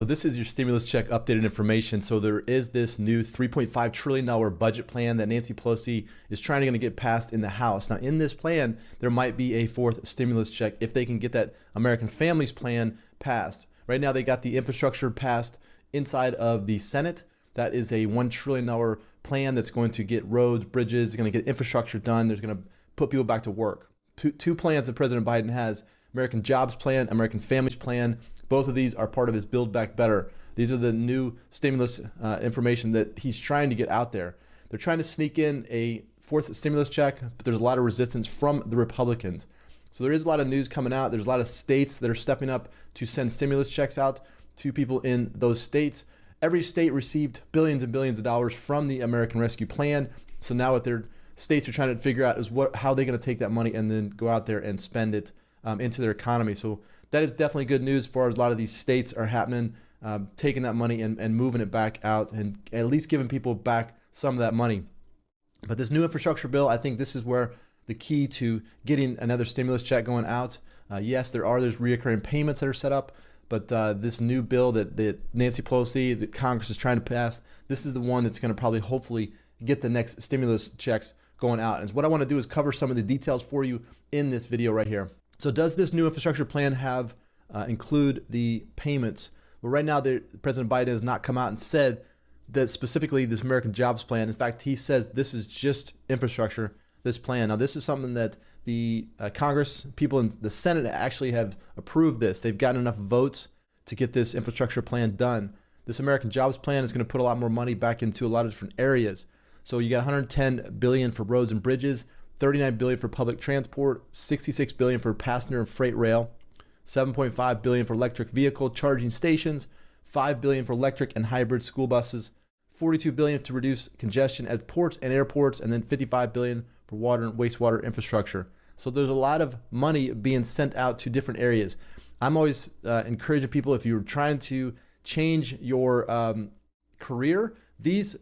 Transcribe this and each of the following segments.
So this is your stimulus check updated information. So there is this new $3.5 trillion budget plan that Nancy Pelosi is trying to get passed in the House. Now in this plan, there might be a fourth stimulus check if they can get that American Families Plan passed. Right now they got the infrastructure passed inside of the Senate. That is a $1 trillion plan that's going to get roads, bridges, going to get infrastructure done. There's going to put people back to work. Two plans that President Biden has: American Jobs Plan, American Families Plan. Both of these are part of his Build Back Better. These are the new stimulus information that he's trying to get out there. They're trying to sneak in a fourth stimulus check, but there's a lot of resistance from the Republicans. So there is a lot of news coming out. There's a lot of states that are stepping up to send stimulus checks out to people in those states. Every state received billions and billions of dollars from the American Rescue Plan. So now what their states are trying to figure out is how they're going to take that money and then go out there and spend it into their economy. So that is definitely good news as far as a lot of these states are happening, taking that money and moving it back out and at least giving people back some of that money. But this new infrastructure bill, I think this is where the key to getting another stimulus check going out. Yes, there's reoccurring payments that are set up, but this new bill that Nancy Pelosi, that Congress is trying to pass, this is the one that's going to probably hopefully get the next stimulus checks going out. And what I want to do is cover some of the details for you in this video right here. So does this new infrastructure plan have include the payments? Well, right now, President Biden has not come out and said that specifically this American Jobs Plan. In fact, he says this is just infrastructure, this plan. Now, this is something that the Congress people in the Senate actually have approved this. They've gotten enough votes to get this infrastructure plan done. This American Jobs Plan is going to put a lot more money back into a lot of different areas. So you got $110 billion for roads and bridges, $39 billion for public transport, $66 billion for passenger and freight rail, $7.5 billion for electric vehicle charging stations, $5 billion for electric and hybrid school buses, $42 billion to reduce congestion at ports and airports, and then $55 billion for water and wastewater infrastructure. So there's a lot of money being sent out to different areas. I'm always encouraging people, if you're trying to change your career,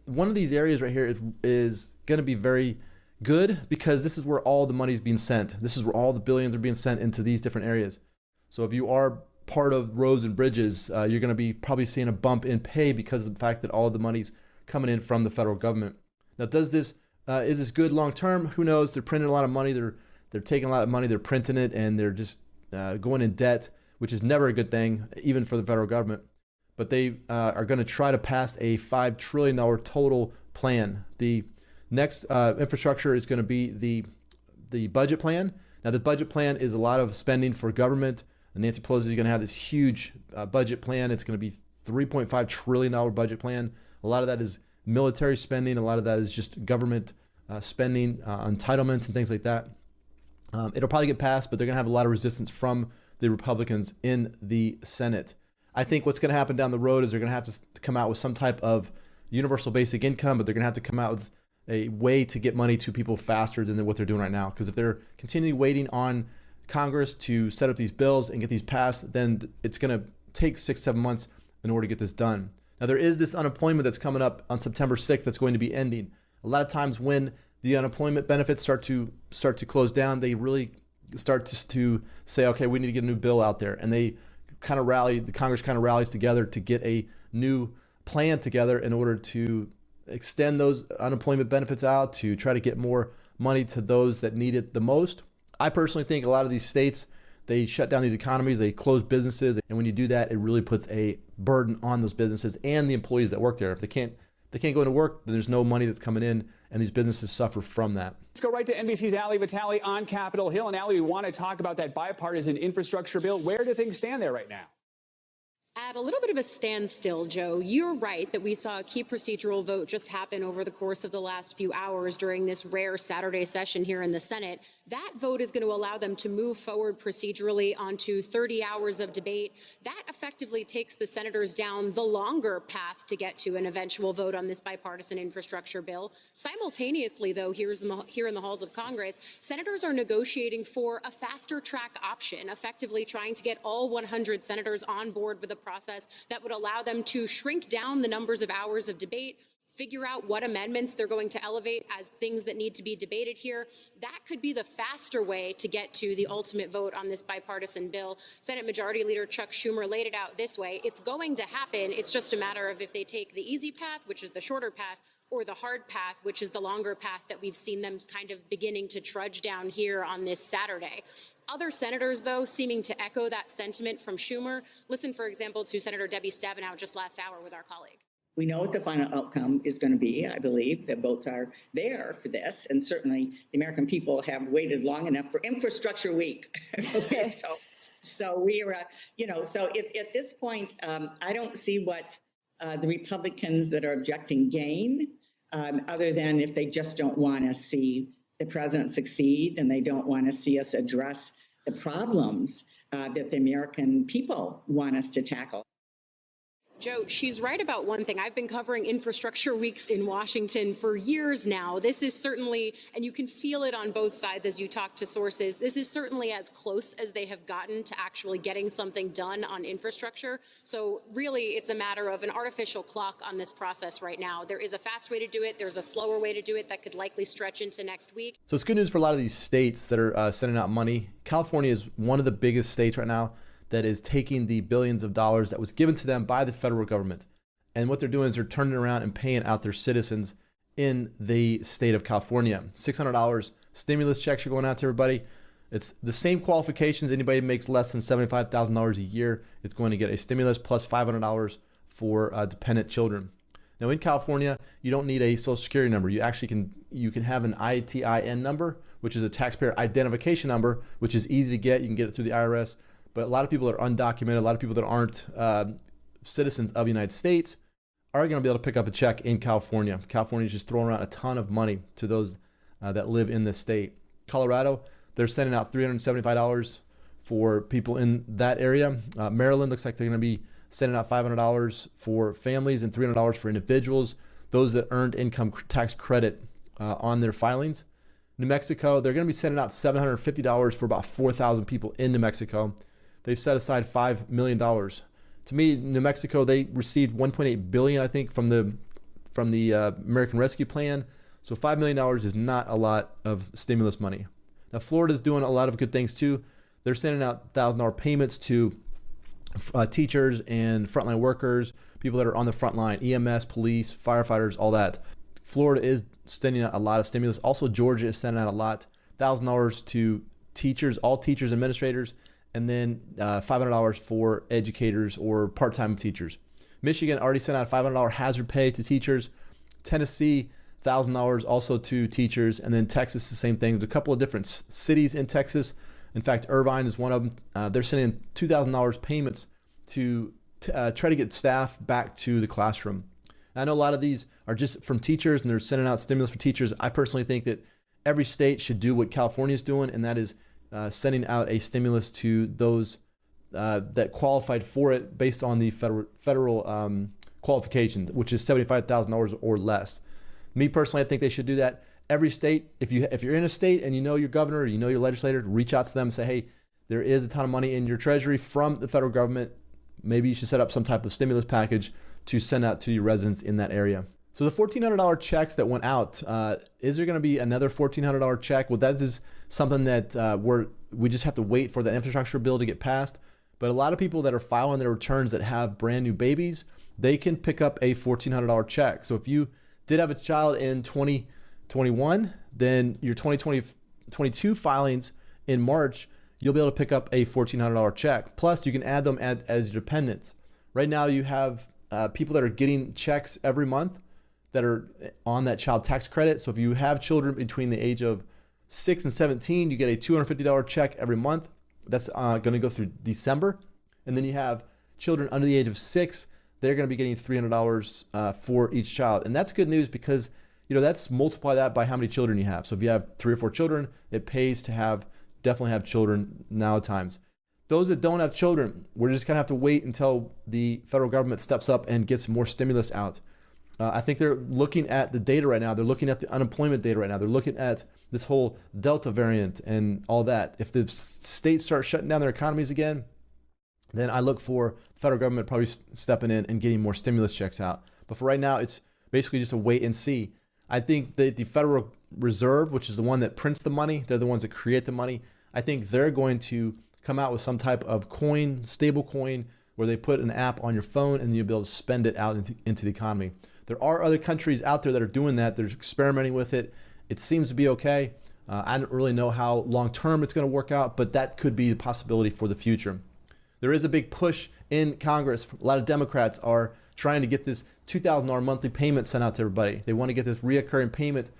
one of these areas right here is going to be very good, because this is where all the money is being sent. This is where all the billions are being sent into these different areas. So if you are part of roads and bridges, you're going to be probably seeing a bump in pay because of the fact that all the money's coming in from the federal government. Now, is this good long term? Who knows? They're printing a lot of money. They're taking a lot of money. They're printing it, and they're just going in debt, which is never a good thing, even for the federal government. But they are going to try to pass a $5 trillion total plan. The next infrastructure is going to be the budget plan. Now, the budget plan is a lot of spending for government. And Nancy Pelosi is going to have this huge budget plan. It's going to be $3.5 trillion budget plan. A lot of that is military spending. A lot of that is just government spending, entitlements and things like that. It'll probably get passed, but they're going to have a lot of resistance from the Republicans in the Senate. I think what's going to happen down the road is they're going to have to come out with some type of universal basic income, but they're going to have to come out with a way to get money to people faster than what they're doing right now. Because if they're continually waiting on Congress to set up these bills and get these passed, then it's going to take 6-7 months in order to get this done. Now, there is this unemployment that's coming up on September 6th that's going to be ending. A lot of times when the unemployment benefits start to close down, they really start to say, okay, we need to get a new bill out there. And they kind of the Congress kind of rallies together to get a new plan together in order to extend those unemployment benefits out, to try to get more money to those that need it the most. I personally think a lot of these states, they shut down these economies, they close businesses, and when you do that, it really puts a burden on those businesses and the employees that work there. If they can't go into work, then there's no money that's coming in, and these businesses suffer from that. Let's go right to NBC's Ali Vitale on Capitol Hill. And Ali, we want to talk about that bipartisan infrastructure bill. Where do things stand there right now? At a little bit of a standstill, Joe. You're right that we saw a key procedural vote just happen over the course of the last few hours during this rare Saturday session here in the Senate. That vote is going to allow them to move forward procedurally onto 30 hours of debate. That effectively takes the senators down the longer path to get to an eventual vote on this bipartisan infrastructure bill. Simultaneously, though, here in the halls of Congress, senators are negotiating for a faster track option, effectively trying to get all 100 senators on board with a process that would allow them to shrink down the numbers of hours of debate, figure out what amendments they're going to elevate as things that need to be debated here. That could be the faster way to get to the ultimate vote on this bipartisan bill. Senate Majority Leader Chuck Schumer laid it out this way. It's going to happen. It's just a matter of if they take the easy path, which is the shorter path, or the hard path, which is the longer path that we've seen them kind of beginning to trudge down here on this Saturday. Other senators, though, seeming to echo that sentiment from Schumer. Listen, for example, to Senator Debbie Stabenow just last hour with our colleague. We know what the final outcome is going to be. I believe the votes are there for this, and certainly the American people have waited long enough for Infrastructure Week. Okay, so we are, so at this point, I don't see what the Republicans that are objecting gain, other than if they just don't want to see the president succeed and they don't want to see us address the problems that the American people want us to tackle. Joe, she's right about one thing. I've been covering infrastructure weeks in Washington for years now. This is certainly, and you can feel it on both sides as you talk to sources, this is certainly as close as they have gotten to actually getting something done on infrastructure. So really, it's a matter of an artificial clock on this process right now. There is a fast way to do it. There's a slower way to do it that could likely stretch into next week. So it's good news for a lot of these states that are sending out money. California is one of the biggest states right now that is taking the billions of dollars that was given to them by the federal government. And what they're doing is they're turning around and paying out their citizens in the state of California. $600 stimulus checks are going out to everybody. It's the same qualifications. Anybody who makes less than $75,000 a year is going to get a stimulus plus $500 for dependent children. Now in California, you don't need a social security number. You actually can have an ITIN number, which is a taxpayer identification number, which is easy to get. You can get it through the IRS. But a lot of people that are undocumented, a lot of people that aren't citizens of the United States are going to be able to pick up a check in California. California is just throwing around a ton of money to those that live in this state. Colorado, they're sending out $375 for people in that area. Maryland looks like they're going to be sending out $500 for families and $300 for individuals, those that earned income tax credit on their filings. New Mexico, they're going to be sending out $750 for about 4,000 people in New Mexico. They've set aside $5 million. To me, New Mexico, they received $1.8 billion, I think, from the American Rescue Plan. So $5 million is not a lot of stimulus money. Now, Florida's doing a lot of good things too. They're sending out $1,000 payments to teachers and frontline workers, people that are on the front line, EMS, police, firefighters, all that. Florida is sending out a lot of stimulus. Also, Georgia is sending out a lot, $1,000 to teachers, all teachers, administrators, and then $500 for educators or part-time teachers. Michigan already sent out $500 hazard pay to teachers. Tennessee, $1,000 also to teachers. And then Texas, the same thing. There's a couple of different cities in Texas. In fact, Irvine is one of them. They're sending $2,000 payments to try to get staff back to the classroom. And I know a lot of these are just from teachers, and they're sending out stimulus for teachers. I personally think that every state should do what California is doing, and that is sending out a stimulus to those that qualified for it based on the federal qualification, which is $75,000 or less. Me personally, I think they should do that. Every state, if you're in a state and you know your governor, or you know your legislator, reach out to them and say, hey, there is a ton of money in your treasury from the federal government. Maybe you should set up some type of stimulus package to send out to your residents in that area. So the $1,400 checks that went out, is there going to be another $1,400 check? Well, that is something that we just have to wait for the infrastructure bill to get passed. But a lot of people that are filing their returns that have brand new babies, they can pick up a $1,400 check. So if you did have a child in 2021, then your 2022 filings in March, you'll be able to pick up a $1,400 check. Plus, you can add them as your dependents. Right now, you have people that are getting checks every month that are on that child tax credit. So if you have children between the age of 6 and 17, you get a $250 check every month. That's going to go through December. And then you have children under the age of 6, they're going to be getting $300 for each child. And that's good news because, that's multiply that by how many children you have. So if you have 3 or 4 children, it pays to definitely have children now times. Those that don't have children, we're just going to have to wait until the federal government steps up and gets more stimulus out. I think they're looking at the data right now. They're looking at the unemployment data right now. They're looking at this whole Delta variant and all that. If the states start shutting down their economies again, then I look for the federal government probably stepping in and getting more stimulus checks out. But for right now, it's basically just a wait and see. I think that the Federal Reserve, which is the one that prints the money, they're the ones that create the money. I think they're going to come out with some type of coin, stable coin, where they put an app on your phone and you'll be able to spend it out into the economy. There are other countries out there that are doing that. They're experimenting with it. It seems to be okay. I don't really know how long term it's going to work out, but that could be a possibility for the future. There is a big push in Congress. A lot of Democrats are trying to get this $2,000 monthly payment sent out to everybody. They want to get this reoccurring payment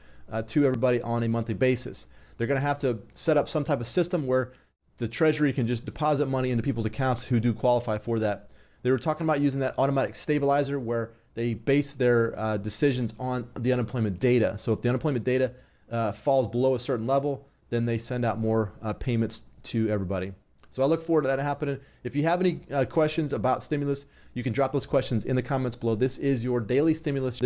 to everybody on a monthly basis. They're going to have to set up some type of system where the Treasury can just deposit money into people's accounts who do qualify for that. They were talking about using that automatic stabilizer where they base their decisions on the unemployment data. So if the unemployment data falls below a certain level, then they send out more payments to everybody. So I look forward to that happening. If you have any questions about stimulus, you can drop those questions in the comments below. This is your daily stimulus.